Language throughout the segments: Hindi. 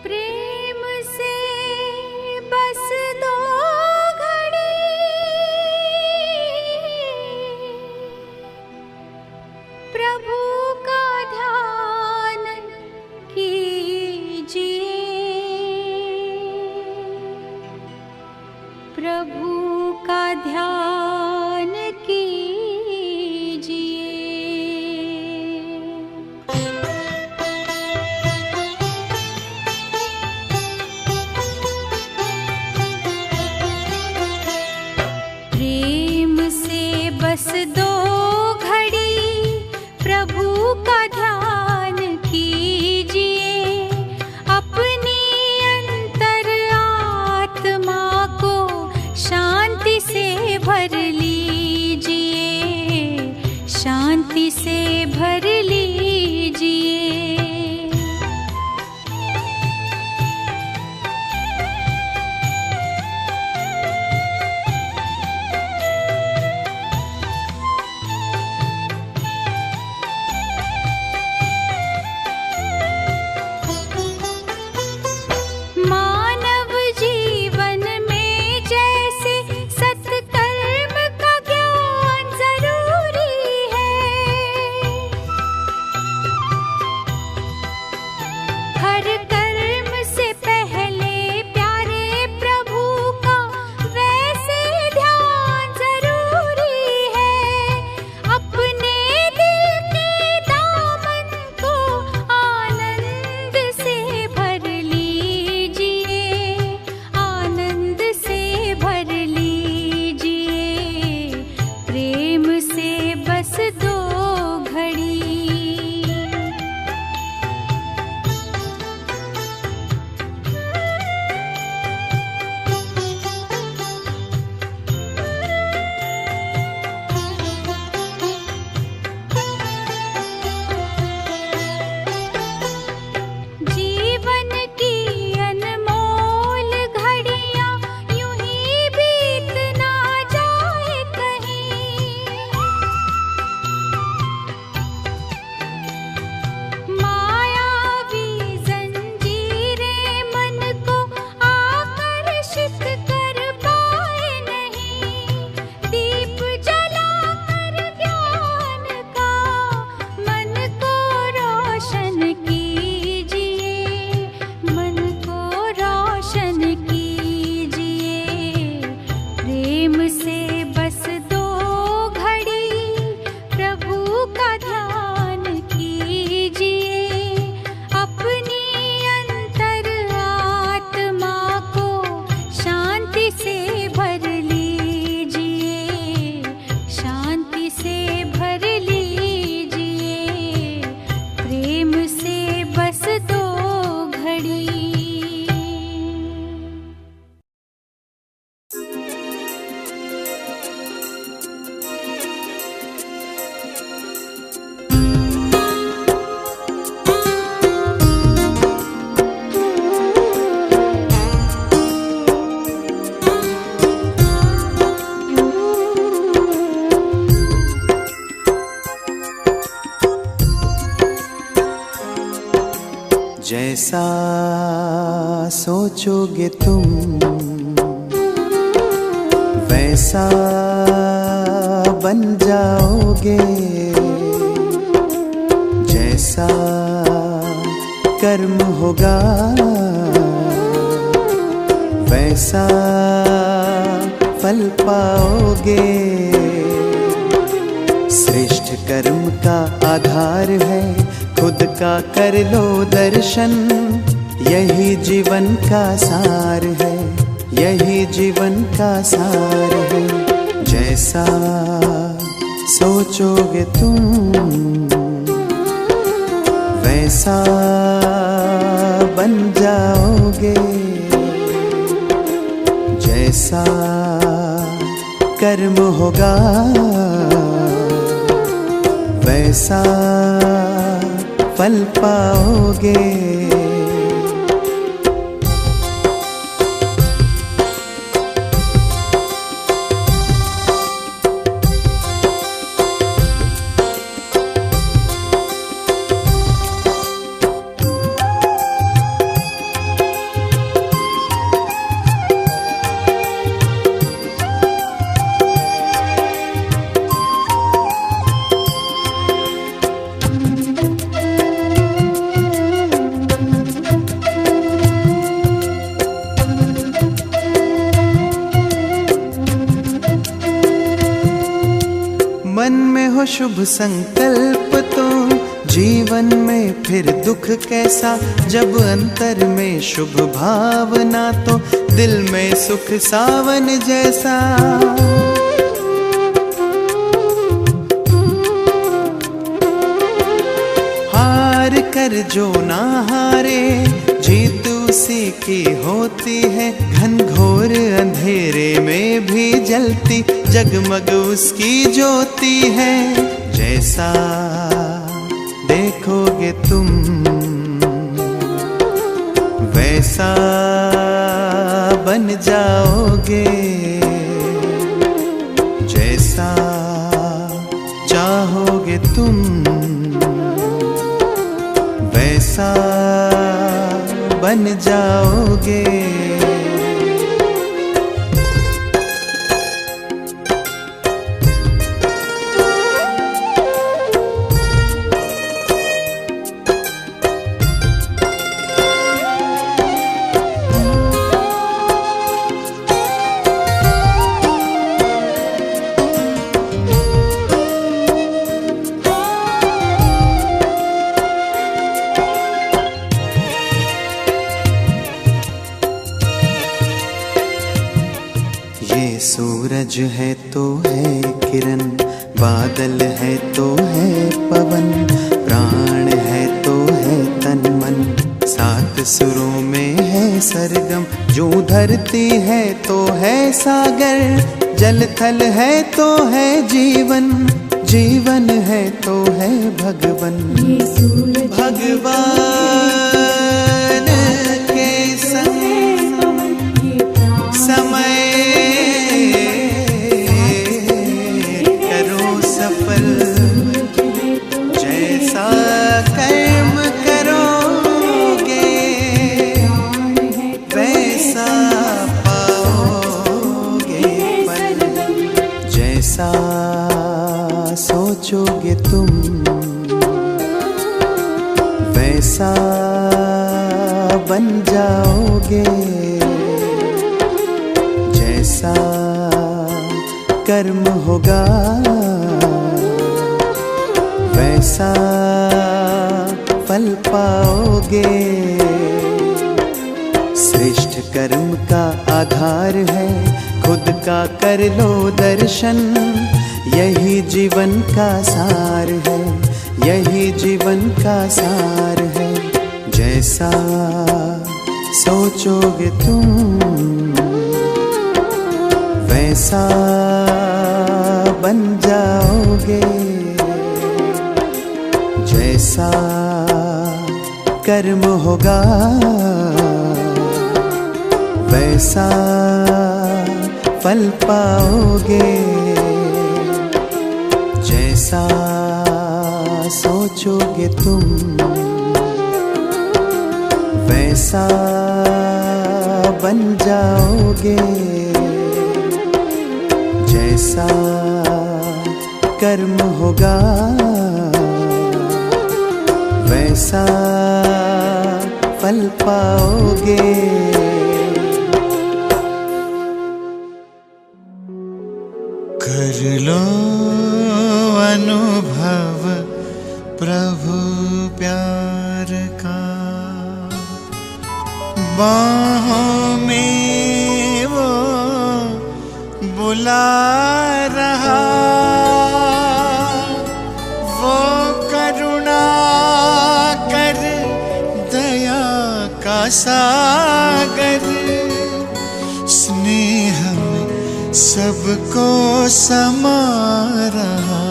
प्रेम से बस दो घड़ी प्रभु का ध्यान कीजिए, प्रभु का ध्यान कीजिए। प्रेम से बस दो घड़ी प्रभु का ध्यान कीजिए, अपनी अंतर आत्मा को शांति से भर लीजिए, शांति से भर लीजिए। मानव जीवन में जैसे सत्कर्म का ज्ञान जरूरी है, हर कर्म से पहले प्यारे प्रभु का वैसे ध्यान जरूरी है। अपने दिल के दामन को आनंद से भर लीजिए, आनंद से भर लीजिए। प्रेम से बस दो घड़ी जीवन की अनमोल घड़ियां यूं ही बीत ना जाए कहीं। मायावी जंजीरें मन को आकर्षित कर पाए नहीं। दीप जलाकर ज्ञान का मन को रोशन कीजिए, मन को रोशन कीजिए। प्रेम से बस दो घड़ी प्रभु का ध्यान कीजिए, अपनी अंतर आत्मा को शांति से भर लीजिए, शांति से भर लीजिए। प्रेम से बस दो घड़ी। जैसा सोचोगे तुम वैसा बन जाओगे, जैसा कर्म होगा वैसा फल पाओगे। श्रेष्ठ कर्म का आधार है खुद का कर लो दर्शन, यही जीवन का सार है, यही जीवन का सार है। जैसा सोचोगे तुम वैसा बन जाओगे, जैसा कर्म होगा वैसा फल पाओगे। हो शुभ संकल्प तो जीवन में फिर दुख कैसा। जब अंतर में शुभ भावना तो दिल में सुख सावन जैसा। हार कर जो ना हारे जीत उसी की होती है। घनघोर अंधेरे में भी जलती जगमग उसकी ज्योति है। जैसा देखोगे तुम वैसा बन जाओगे। जैसा चाहोगे तुम वैसा बन जाओगे। ये सूरज है तो है किरण, बादल है तो है पवन, प्राण है तो है तन मन, सात सुरों में है सरगम। जो धरती है तो है सागर, जल थल है तो है जीवन, जीवन है तो है भगवन। भगवान के संग समय करो सफल, जैसा कर्म करोगे वैसा पाओगे फल। जैसा सोचोगे तुम वैसा बन जाओगे। जैसा कर्म होगा वैसा फल पाओगे। श्रेष्ठ कर्म का आधार है, खुद का कर लो दर्शन। यही जीवन का सार है, यही जीवन का सार है। जैसा सोचोगे तुम वैसा बन जाओगे। जैसा कर्म होगा वैसा फल पाओगे। जैसा सोचोगे तुम वैसा बन जाओगे। जैसा कर्म होगा वैसा फल पाओगे। कर लो अनुभव प्रभु प्यार का, बाहों में वो बुला रहा। वो करुणा कर दया का सागर, स्नेह में सबको समा रहा।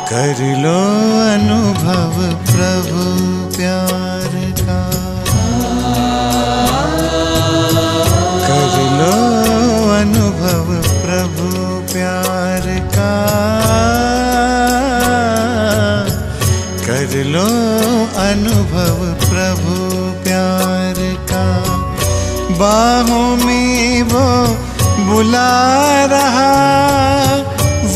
कर लो अनुभव प्रभु प्यार का, कर लो अनुभव प्रभु प्यार का, कर लो अनुभव प्रभु प्यार रहा।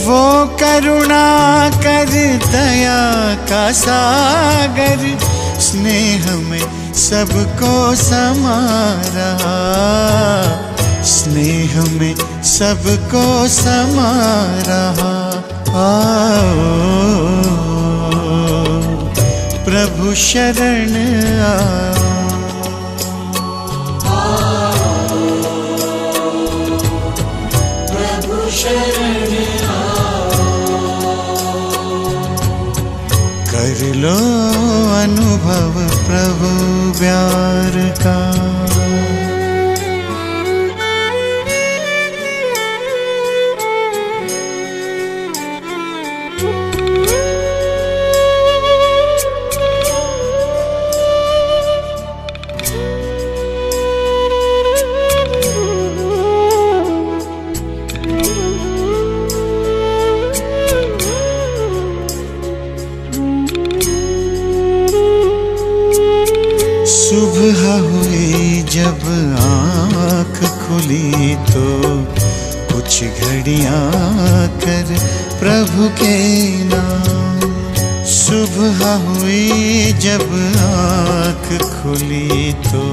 वो करुणा कर दया का सागर, स्नेह में सबको समा रहा। स्नेह में सबको समा रहा। आओ प्रभु शरण आओ। कर लो अनुभव प्रभु प्यार का। सुबह हुई जब आँख खुली तो कुछ घड़ियाँ कर प्रभु के नाम। सुबह हुई जब आँख खुली तो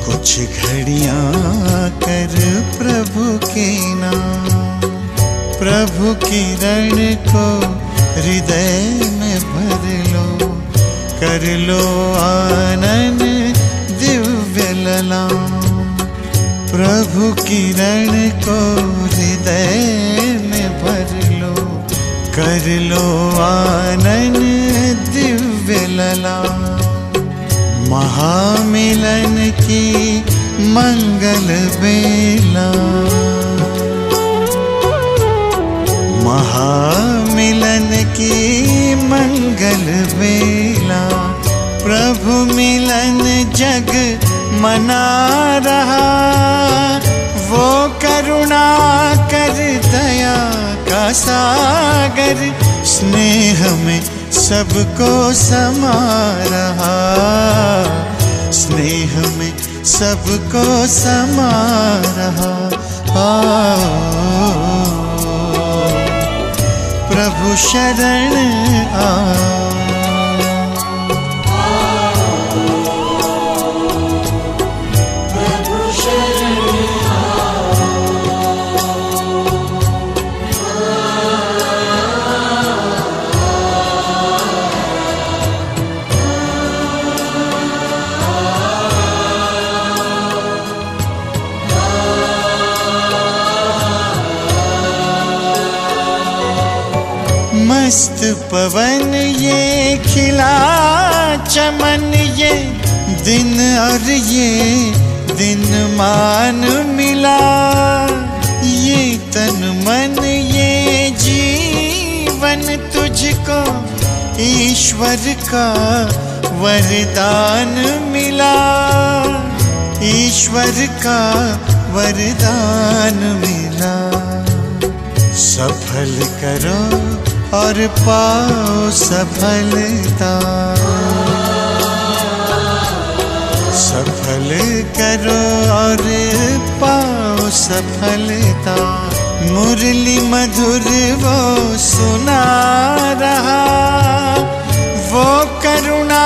कुछ घड़ियाँ कर प्रभु के नाम। प्रभु किरण को हृदय में भर लो, कर लो आनंद दिव्य ललाम। प्रभु किरण को हृदय में भर लो, कर लो आनंद दिव्य ललाम। महामिलन की मंगल बेला, महामिलन की मंगल बेला। प्रभु मिलन जग मना रहा। वो करुणा कर दया का सागर, स्नेह में सबको समा रहा। स्नेह में सबको समा रहा। प्रभु शरण आ। मस्त पवन ये खिला चमन, ये दिन और ये दिन मान मिला। ये तन मन ये जीवन तुझको ईश्वर का वरदान मिला। ईश्वर का वरदान मिला। सफल करो और पाओ सफलता। सफल करो और पाओ सफलता। मुरली मधुर वो सुना रहा। वो करुणा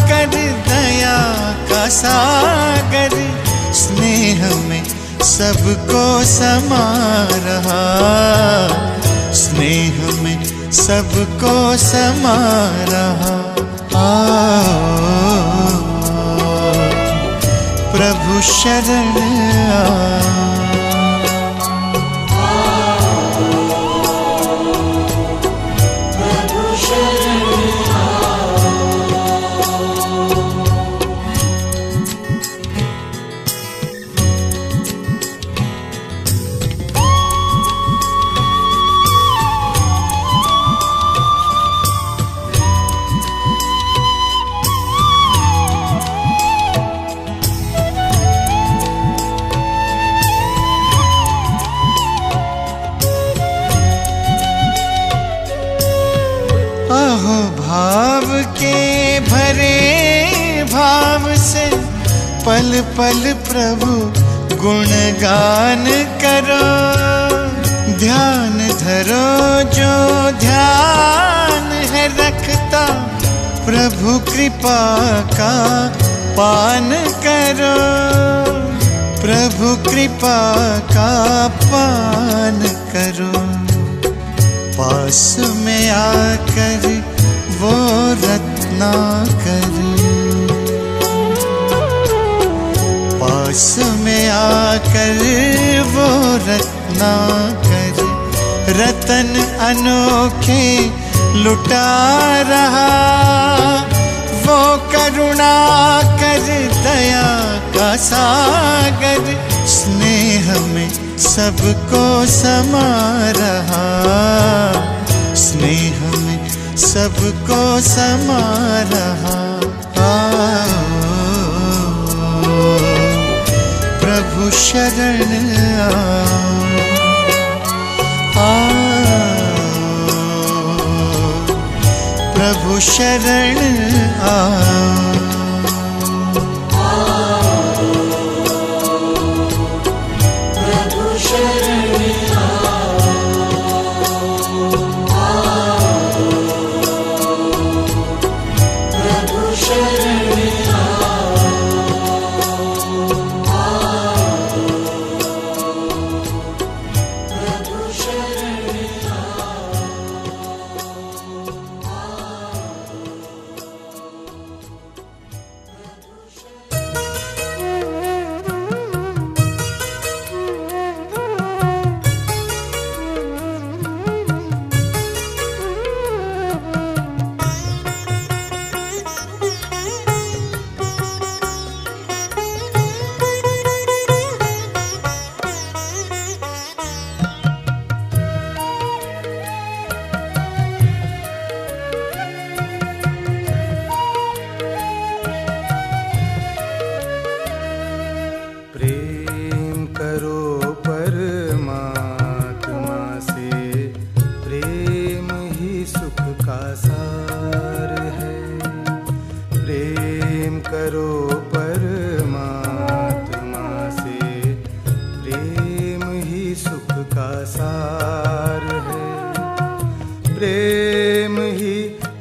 कर दया का सागर, स्नेह में सबको समा रहा। स्नेह में सबको समा रहा। प्रभु शरण आ। अहो भाव के भरे भाव से पल पल प्रभु गुणगान करो, ध्यान धरो जो ध्यान है रखता, प्रभु कृपा का पान करो, प्रभु कृपा का पान करो। पास में आकर वो रत्नाकर, पास में आकर वो रत्नाकर, रतन अनोखे लुटा रहा, वो करुणा कर दया का सागर, स्नेह में सबको समा रहा, स्नेह में सबको समा रहा। प्रभु शरण प्रभु शरण प्रभु शरण प्रभु शरण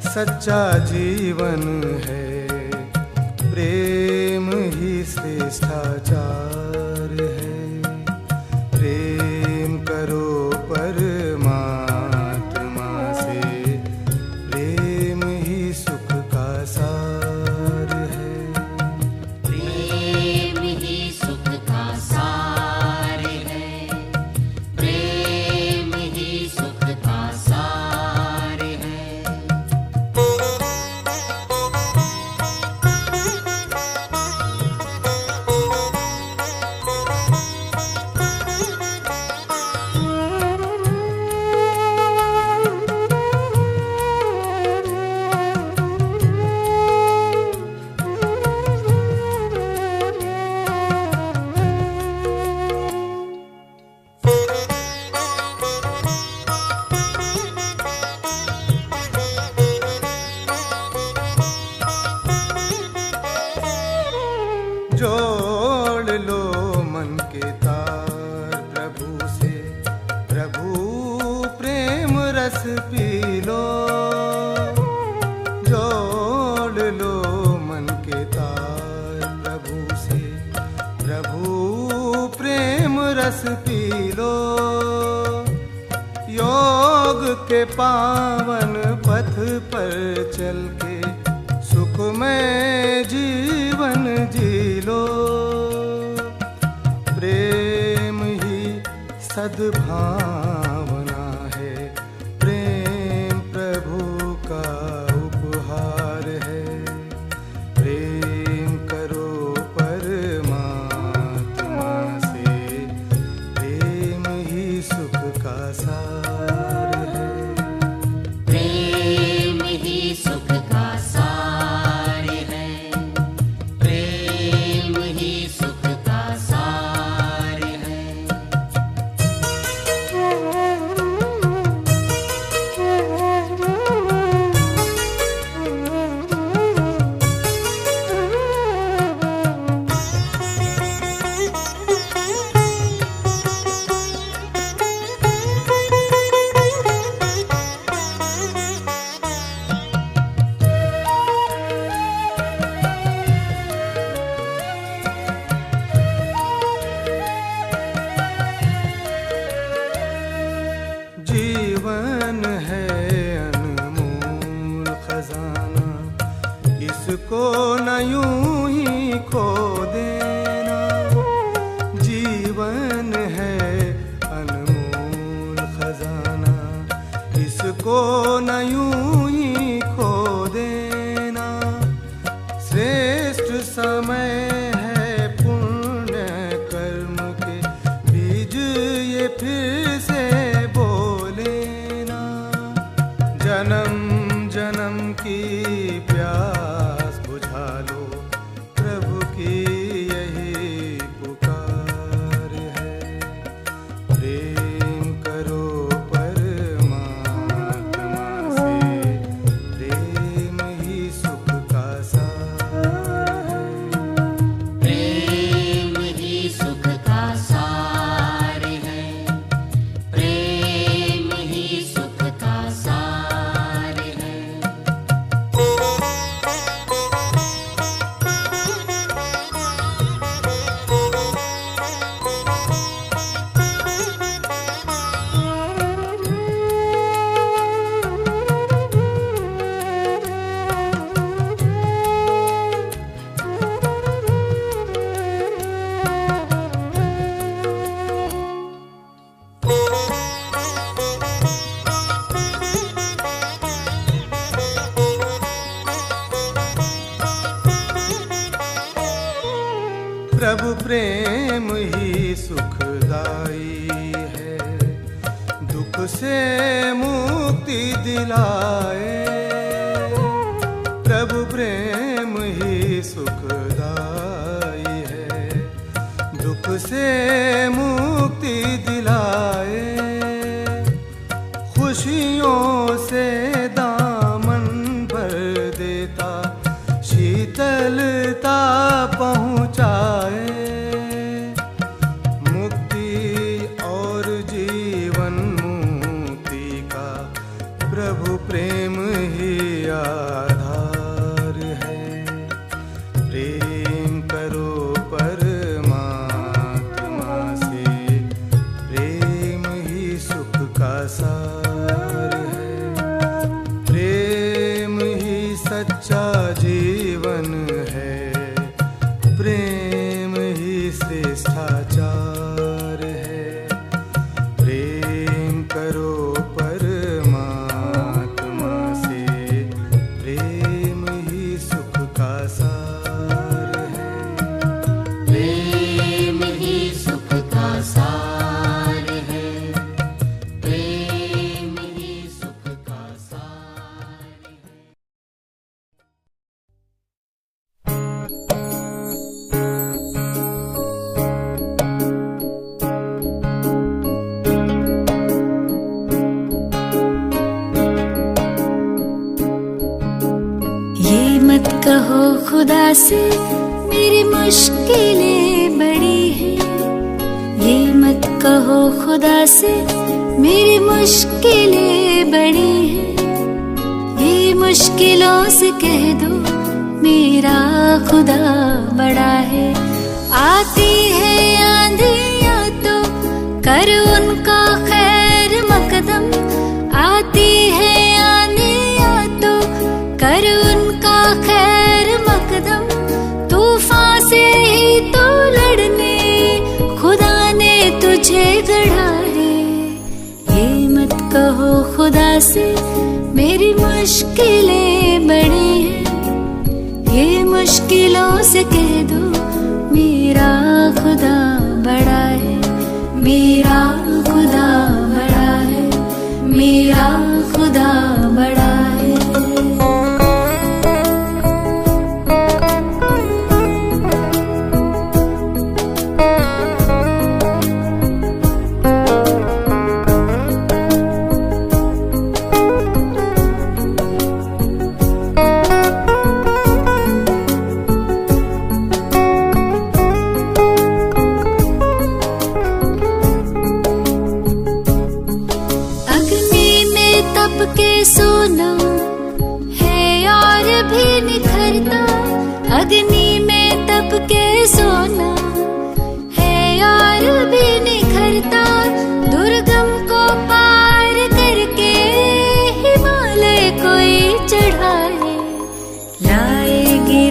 सच्चा जीवन है, प्रेम ही श्रेष्ठाचार है। प्रेम करो परमात्मा से, प्रेम ही सुख का सार है। प्रेम ही सुख का सार है, प्रेम ही सुख का सार है। जोड़ लो मन के तार प्रभु से, प्रभु प्रेम रस पी लो। जोड़ लो मन के तार प्रभु से, प्रभु प्रेम रस पी लो। योग के पावन पथ पर चल के सुखमय जीवन जी लो। प्रेम ही सद्भावना है, प्रेम प्रभु का उपहार है। प्रेम करो परमात्मा से, प्रेम ही सुख का सार है। प्रेम ही सुख का सार है, प्रेम ही सुख का सार है। न यूं ही खो देना। जीवन है अनमोल खजाना, इसको न यूं ही खो देना। श्रेष्ठ समय है पुण्य कर्म के बीज ये फिर से बोले ना। जन्म जन्म की प्यास बुझा लो, प्रभु की यही पुकार है। प्रेम करो परमात्मा से, प्रेम ही सुख का सार है। प्रेम ही सुख का सार है, प्रेम ही सुख का सार है। प्रभु प्रेम ही सुखदाई है, दुख से मुक्ति दिलाए। प्रभु प्रेम ही सुखदाई है, दुख से मुक्ति दिलाए। खुशियों से दामन भर देता, शीतलता पहुँचाए। मुक्ति और जीवन मुक्ति का प्रभु प्रेम ही आधार है। प्रेम करो परमात्मा से, प्रेम ही सुख का सार है। प्रेम ही सच्चा जीवन है, प्रेम ही श्रेष्ठाचार है। प्रेम करो परमात्मा से, प्रेम ही सुख का सार है। प्रेम ही सुख का सार है, प्रेम ही सुख का सार है। ये मत कहो खुदा से मेरी मुश्किलें बड़ी हैं। ये मत कहो खुदा से मेरी मुश्किलें बड़ी हैं। ये मुश्किलों से कह दो मेरा खुदा बड़ा है। आती है आंधियाँ तो कर उनका खैर मकदम। आती है आंधियाँ तो कर उनका खैर मकदम। तूफान से ही तो लड़ने खुदा ने तुझे गढ़ा है। ये मत कहो खुदा से मेरी मुश्किलें बड़ी हैं। ये मुश्किलों से कह दो मेरा खुदा बड़ा है। मेरा खुदा बड़ा है, मेरा खुदा बड़ा है। सोना है और भी निखरता। अग्नि में तप के सोना है और भी निखरता। दुर्गम को पार करके हिमालय कोई चढ़ाए। लाएगी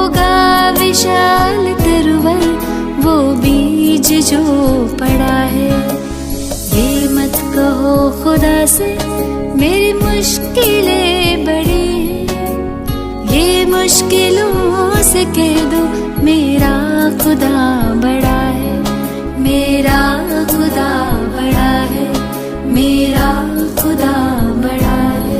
होगा विशाल तरुवर वो बीज जो पड़ा है। ये मत कहो खुदा से मेरी मुश्किलें बड़ी हैं, ये मुश्किलों से कह दो मेरा खुदा बड़ा है, मेरा खुदा बड़ा है, मेरा खुदा बड़ा है।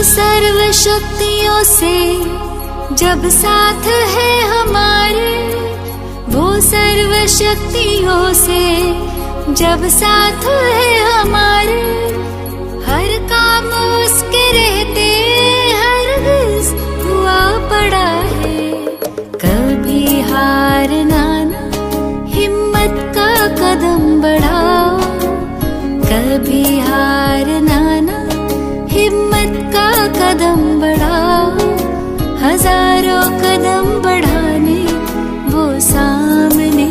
सर्व शक्तियों से जब साथ है हमारे, वो सर्व शक्तियों से जब साथ है हमारे, हर काम उसके रहते हरगिज़ हुआ पड़ा है। कभी हारना ना, हिम्मत का कदम बढ़ाओ, कभी हारना ना, हिम्मत का कदम बढ़ाओ। हजारों कदम बढ़ाने वो सामने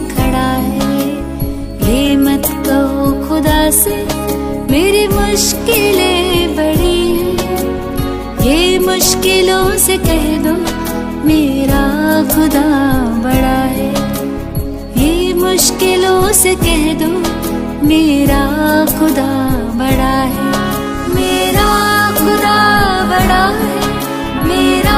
खड़ा है। ये मत कहो खुदा से मेरी मुश्किलें बड़ी हैं, ये मुश्किलों से कह दो मेरा खुदा बड़ा है, ये मुश्किलों से कह दो मेरा खुदा बड़ा है, मेरा खुदा बड़ा है, मेरा